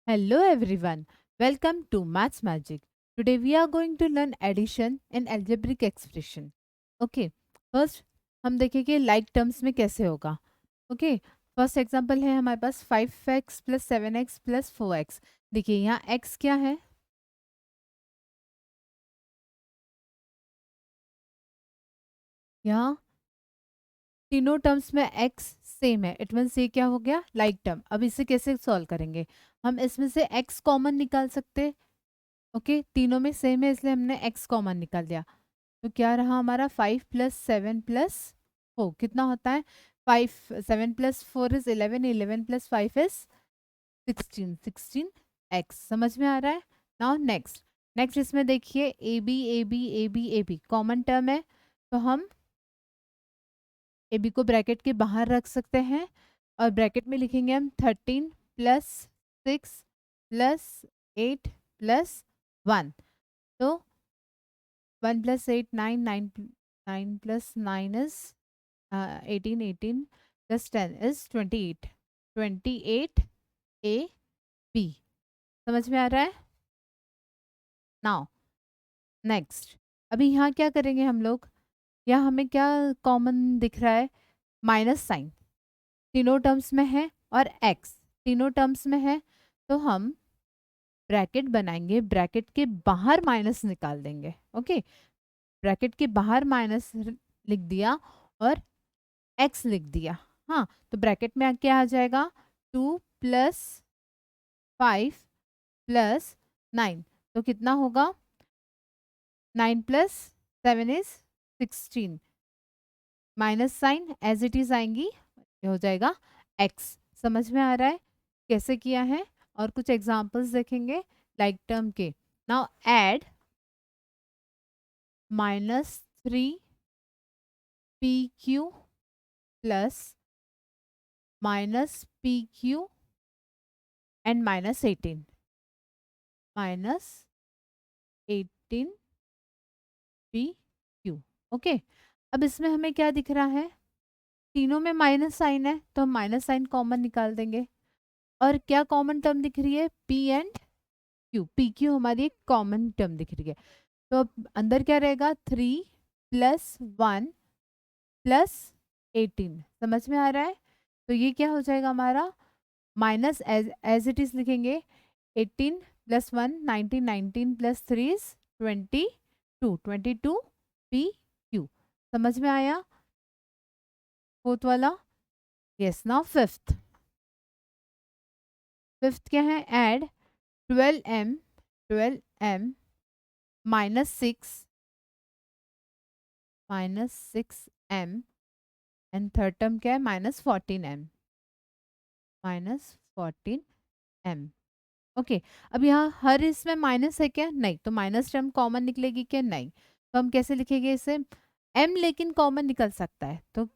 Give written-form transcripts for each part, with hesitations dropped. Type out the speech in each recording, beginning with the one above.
Hello everyone, welcome to Maths Magic. Today we are going to learn addition in algebraic expression. Okay, first हम देखेंगे like terms में कैसे होगा. Okay, first example है हमारे पास 5x plus 7x plus 4x. देखिए यहाँ x क्या है, यहाँ तीनों टर्म्स में x सेम है. इट मीन्स ये क्या हो गया, लाइक टर्म. अब इसे कैसे सॉल्व करेंगे, हम इसमें से x कॉमन निकाल सकते. ओके तीनों में सेम है इसलिए हमने x कॉमन निकाल दिया. तो क्या रहा हमारा 5 + 7 + 4 कितना होता है. 5 7 + 4 इज 11, 11 + 5 इज 16, 16x. समझ में आ रहा है. नाउ नेक्स्ट नेक्स्ट इसमें देखिए A B A B A B A B common term है, तो हम ए बी को ब्रैकेट के बाहर रख सकते हैं और ब्रैकेट में लिखेंगे हम 13 + 6 + 8 + 1. तो 1 + 8 9 9 9 + 9 is 18, 18 + 10 is 28, 28 A B. समझ में आ रहा है. नाउ नेक्स्ट अभी यहाँ क्या करेंगे हम लोग, यहाँ हमें क्या कॉमन दिख रहा है, माइनस साइन तीनों टर्म्स में है और x तीनों टर्म्स में है. तो हम ब्रैकेट बनाएंगे, ब्रैकेट के बाहर माइनस निकाल देंगे. ओके ब्रैकेट के बाहर माइनस लिख दिया और x लिख दिया. हाँ तो ब्रैकेट में क्या आ जाएगा, 2 + 5 + 9. तो कितना होगा, 9 + 7 is 16. Minus sign as it is आएंगी, ये हो जाएगा x. समझ में आ रहा है कैसे किया है. और कुछ एग्जांपल्स देखेंगे लाइक टर्म के. Now add -3 PQ plus -PQ and -18 -18 PQ. Okay अब इसमें हमें क्या दिख रहा है, तीनों में माइनस साइन है तो हम माइनस साइन कॉमन निकाल देंगे. और क्या कॉमन टर्म दिख रही है, P एंड Q. PQ हमारी एक कॉमन टर्म दिख रही है. तो अब अंदर क्या रहेगा, 3 + 1 + 18. समझ में आ रहा है. तो ये क्या हो जाएगा हमारा, माइनस एज इट इज लिखेंगे 18 + 1 19, 19 + 3 इज 22, 22 PQ. समझ में आया फोर्थ वाला. Yes now fifth. फिफ्थ क्या है, add 12m -6m and third term क्या है, -14m. ओके अब यहाँ हर इसमें माइनस है क्या, नहीं. तो माइनस टर्म कॉमन निकलेगी क्या, नहीं. तो हम कैसे लिखेंगे इसे, m लेकिन कॉमन निकल सकता है. तो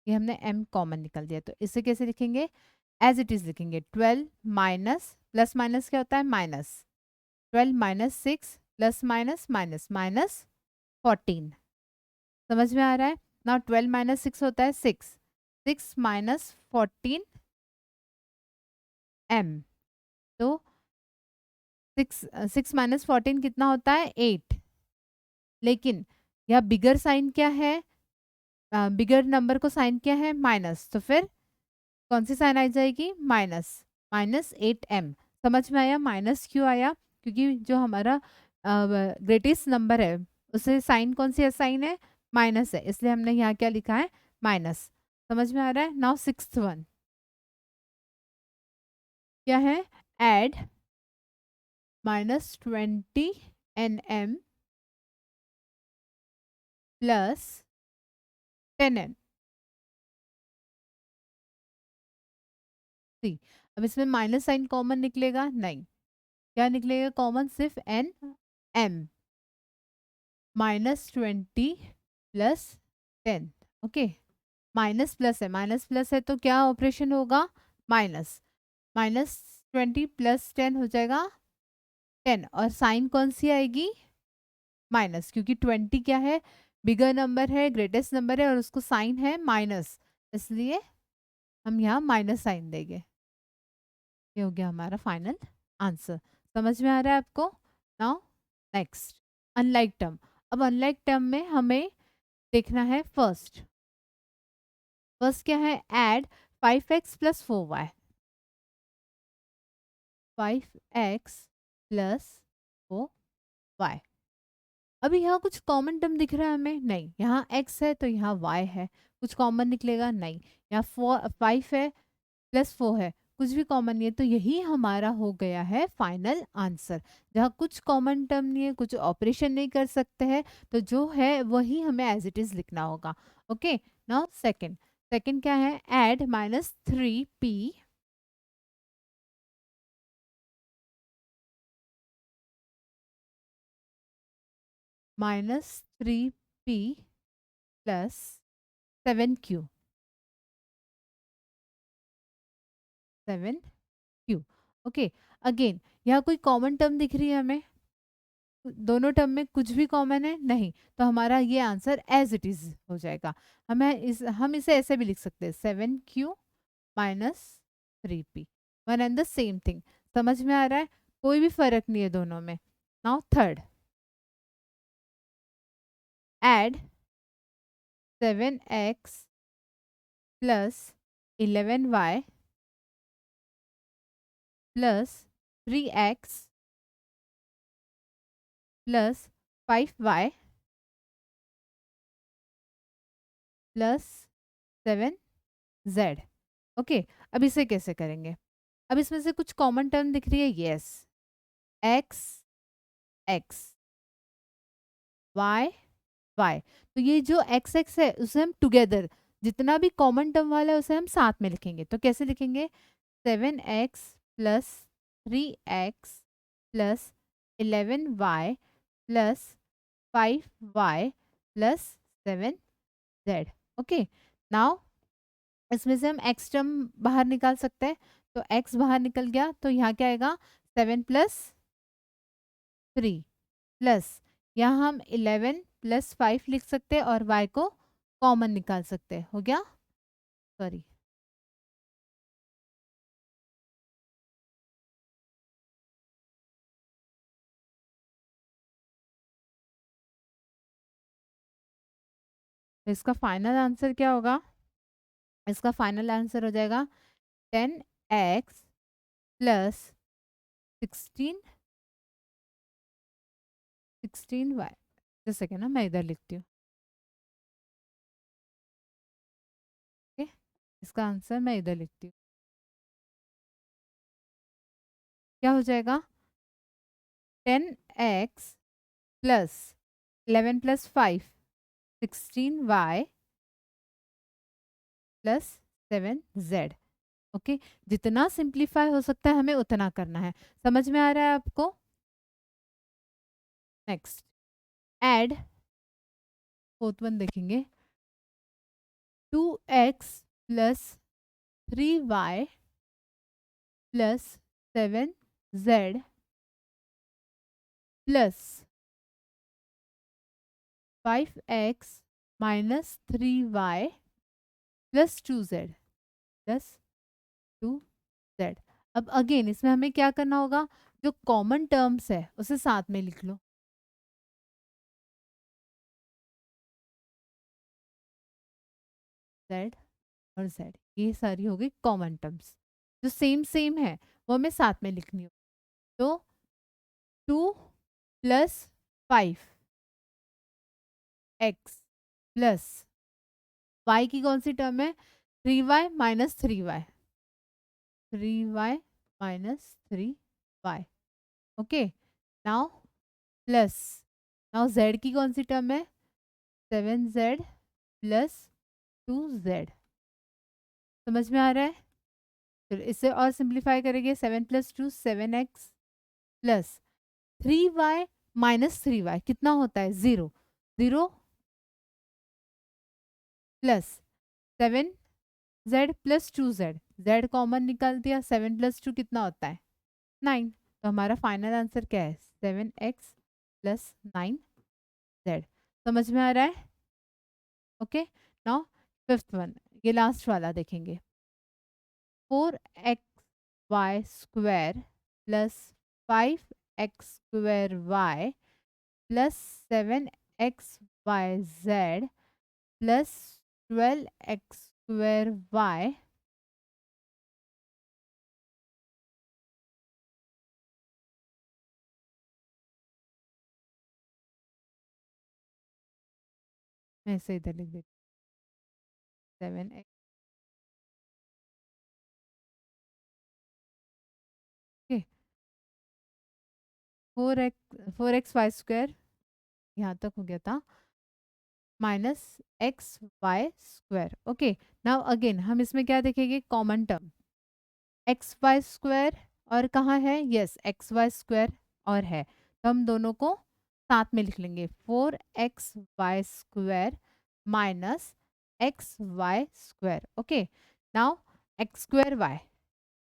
ये हमने m कॉमन निकल दिया, तो इसे कैसे लिखेंगे, एज इट इज लिखेंगे. 12 माइनस प्लस माइनस क्या होता है, माइनस. 12 - 6 plus minus minus -14. समझ में आ रहा है. ना 12 - 6 होता है 6, 6 - 14 m. तो 6 - 14 कितना होता है, 8. लेकिन यह बिगर साइन क्या है, बिगर नंबर को साइन क्या है, माइनस. तो फिर कौन सी साइन आ जाएगी, -8m. समझ में आया माइनस क्यों आया, क्योंकि जो हमारा ग्रेटेस्ट नंबर है उसे साइन कौन सी साइन है, माइनस है, इसलिए हमने यहाँ क्या लिखा है, माइनस. समझ में आ रहा है. नाउ सिक्स्थ वन क्या है, ऐड -20 nm + 10n. सी अब इसमें माइनस साइन कॉमन निकलेगा, नहीं. क्या निकलेगा कॉमन, सिर्फ n m. -20 + 10. Okay minus plus है, माइनस प्लस है तो क्या ऑपरेशन होगा, माइनस. -20 + 10 हो जाएगा 10 और साइन कौन सी आएगी, माइनस, क्योंकि 20 क्या है, बिगर नंबर है, ग्रेटेस्ट नंबर है और उसको साइन है माइनस, इसलिए हम यहाँ माइनस साइन देंगे. ये हो गया हमारा फाइनल आंसर। समझ में आ रहा है आपको? Now next unlike term. अब अनलाइक टर्म में हमें देखना है फर्स्ट। फर्स्ट क्या है? Add 5x plus 4y। 5x plus 4y। अभी यहाँ कुछ कॉमन टर्म दिख रहा है हमें? नहीं। यहाँ x है तो यहाँ y है, कुछ कॉमन निकलेगा? नहीं। यहाँ 5 है प्लस 4 है, कुछ भी कॉमन नहीं है, तो यही हमारा हो गया है फाइनल आंसर। जहाँ कुछ कॉमन टर्म नहीं है, कुछ ऑपरेशन नहीं कर सकते हैं, तो जो है वही हमें एज इट इज लिखना होगा। ओके। Now second. सेकंड क्या है? Add -3p -3p plus 7q। 7q। Okay. Again यहाँ कोई कॉमन टर्म दिख रही है हमें? दोनों टर्म में कुछ भी कॉमन है? नहीं। तो हमारा ये आंसर एज इट इज हो जाएगा। हम इसे ऐसे भी लिख सकते हैं 7q -3p, one and the same thing. समझ में आ रहा है? कोई भी फर्क नहीं है दोनों में। Now third. Add 7x plus 11y plus 3x plus 5y plus 7z। Okay. अब इसे कैसे करेंगे? अब इसमें से कुछ कॉमन टर्म दिख रही है? Yes. x x y y। तो ये जो x x है उसे हम टुगेदर, जितना भी कॉमन टर्म वाला है उसे हम साथ में लिखेंगे। तो कैसे लिखेंगे? 7x plus 3x plus 11y plus 5y plus 7z। Okay. Now इसमें से हम x टर्म बाहर निकाल सकते हैं, तो x बाहर निकल गया, तो यहाँ क्या आएगा? 7 प्लस 3 प्लस यहाँ हम 11 प्लस 5 लिख सकते हैं और y को कॉमन निकाल सकते हैं। हो गया? सॉरी, इसका फाइनल आंसर क्या होगा? इसका फाइनल आंसर हो जाएगा 10x प्लस 16y। जैसे कि ना मैं इधर लिखती हूँ। ओके। इसका आंसर मैं इधर लिखती हूँ। क्या हो जाएगा? 10x plus 11 plus 5 16y plus 7z। Okay. जितना सिंप्लीफाई हो सकता है हमें उतना करना है। समझ में आ रहा है आपको? नेक्स्ट ऐड फोर्थ वन देखेंगे। 2x plus 3y plus 7z plus 5x minus 3y plus 2z plus 2z। अब अगेन इसमें हमें क्या करना होगा? जो कॉमन टर्म्स है उसे साथ में लिख लो। z और z, ये सारी हो गई कॉमन टर्म्स। जो सेम सेम है वो हमें साथ में लिखनी हो। तो 2 प्लस 5x प्लस y की कौन सी टर्म है? 3y minus 3y। 3y minus 3y। Okay. Now plus, now z की कौन सी टर्म है? 7z plus 2z। समझ में आ रहा है? चलो इसे और सिंप्लीफाई करेंगे। 7 plus 2 7x plus 3y minus 3y कितना होता है? 0। 0 plus 7z plus 2z, z common निकाल दिया। 7 प्लस 2 कितना होता है? 9। तो हमारा फाइनल आंसर क्या है? 7x plus 9z। समझ में आ रहा है? ओके। नाउ फिफ्थ वन, ये लास्ट वाला देखेंगे। 4x Y square plus 5x² Y plus 7xyz plus 12x² Y मैं इसे इधर लिख देती 7x 4x4x y² यहाँ तक हो गया था minus XY²। Okay, now again हम इसमें क्या देखेंगे, कॉमन टर्म XY² और कहाँ है, यस XY² और है, तो हम दोनों को साथ में लिख लेंगे 4xy² minus XY²। Okay, now x²y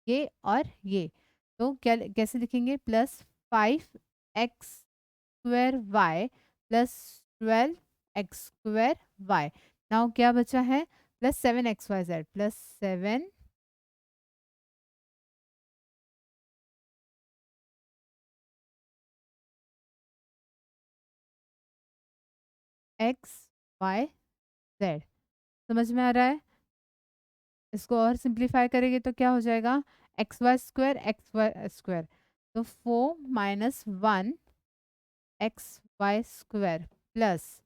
ये और ये, तो क्या कैसे लिखेंगे, plus 5x² plus 12x² now क्या बचा है, प्लस 7xyz प्लस 7xyz। समझ में आ रहा है, इसको और सिंप्लीफाई करेंगे तो क्या हो जाएगा, XY² तो 4 minus 1 XY² plus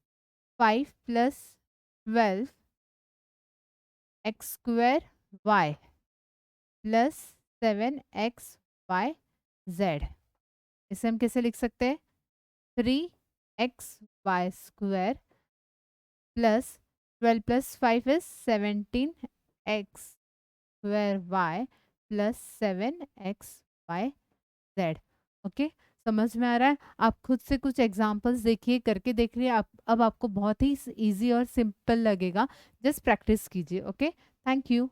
5 plus 12 x²y plus 7xyz। इसे हम कैसे लिख सकते हैं, 3xy² plus 12 plus 5 is 17x² plus 7xyz। Okay, समझ में आ रहा है, आप खुद से कुछ एग्जांपल्स देखिए, करके देख रही आप, अब आपको बहुत ही इजी और सिंपल लगेगा, जस्ट प्रैक्टिस कीजिए। Okay, thank you.